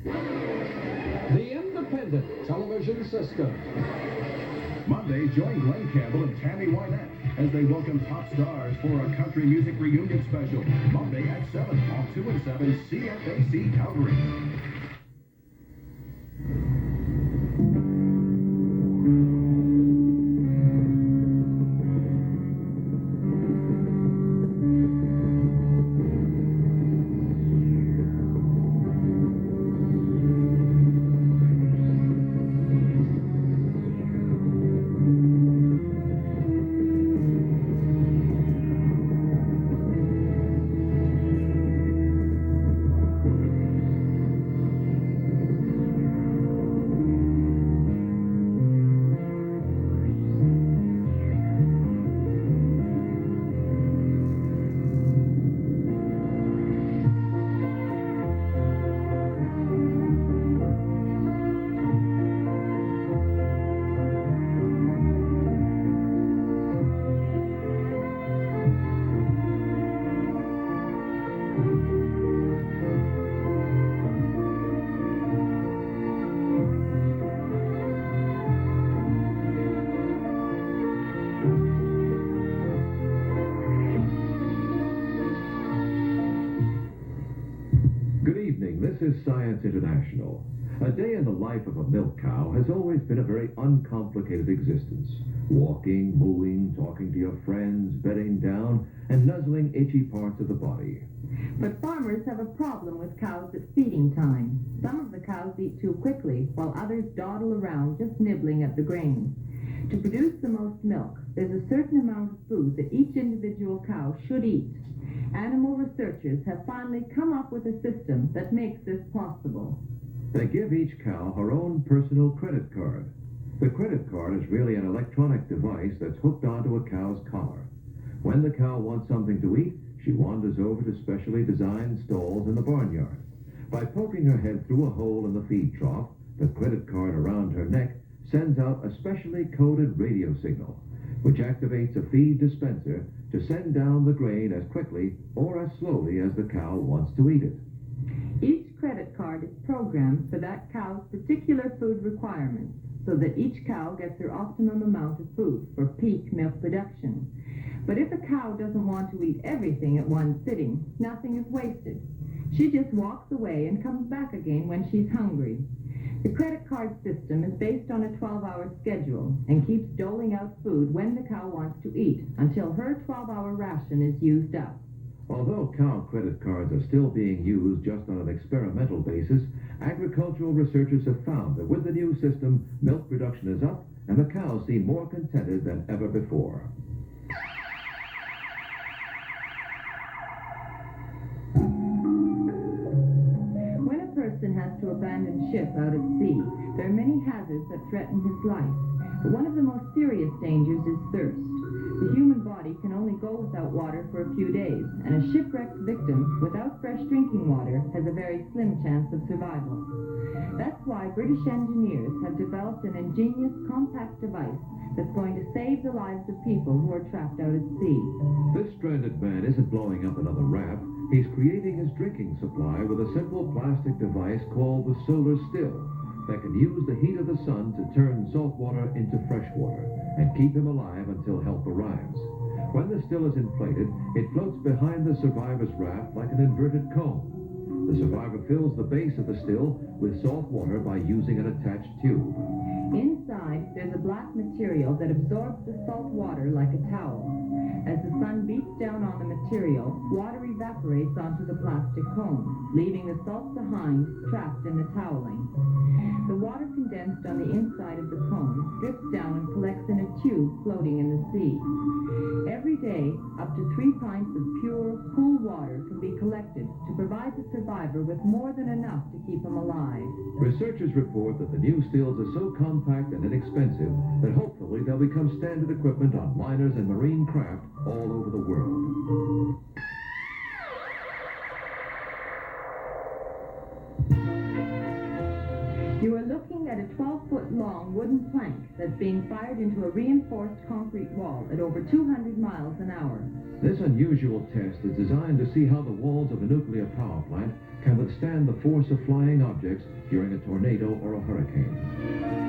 The Independent Television System. Monday, join Glenn Campbell and Tammy Wynette as they welcome top stars for a country music reunion special. Monday at 7 on 2 and 7 CFAC Calgary. This is Science International. A day in the life of a milk cow has always been a very uncomplicated existence. Walking, mooing, talking to your friends, bedding down, and nuzzling itchy parts of the body. But farmers have a problem with cows at feeding time. Some of the cows eat too quickly, while others dawdle around just nibbling at the grain. To produce the most milk, there's a certain amount of food that each individual cow should eat. Animal researchers have finally come up with a system that makes this possible. They give each cow her own personal credit card. The credit card is really an electronic device that's hooked onto a cow's collar. When the cow wants something to eat, she wanders over to specially designed stalls in the barnyard. By poking her head through a hole in the feed trough, the credit card around her neck sends out a specially coded radio signal, which activates a feed dispenser to send down the grain as quickly or as slowly as the cow wants to eat it. Each credit card is programmed for that cow's particular food requirements, so that each cow gets her optimum amount of food for peak milk production. But if a cow doesn't want to eat everything at one sitting, nothing is wasted. She just walks away and comes back again when she's hungry. The credit card system is based on a 12-hour schedule and keeps doling out food when the cow wants to eat until her 12-hour ration is used up. Although cow credit cards are still being used just on an experimental basis, agricultural researchers have found that with the new system, milk production is up and the cows seem more contented than ever before. Has to abandon ship out at sea. There are many hazards that threaten his life, but one of the most serious dangers is thirst. The human body can only go without water for a few days, and a shipwrecked victim without fresh drinking water has a very slim chance of survival. That's why British engineers have developed an ingenious compact device that's going to save the lives of people who are trapped out at sea. This stranded man isn't blowing up another raft. He's creating his drinking supply with a simple plastic device called the solar still that can use the heat of the sun to turn salt water into fresh water and keep him alive until help arrives. When the still is inflated, it floats behind the survivor's raft like an inverted cone. The survivor fills the base of the still with salt water by using an attached tube. Inside, there's a black material that absorbs the salt water like a towel. As the sun beats down on the material, water evaporates onto the plastic cone, leaving the salt behind, trapped in the toweling. The water condensed on the inside of the cone drips down and collects in a tube floating in the sea. Every day, up to 3 pints of pure, cool water can be collected to provide the survivor with more than enough to keep him alive. Researchers report that the new stills are so compact and inexpensive that hopefully they'll become standard equipment on liners and marine craft all over the world. You are looking at a 12-foot-long wooden plank that's being fired into a reinforced concrete wall at over 200 miles an hour. This unusual test is designed to see how the walls of a nuclear power plant can withstand the force of flying objects during a tornado or a hurricane.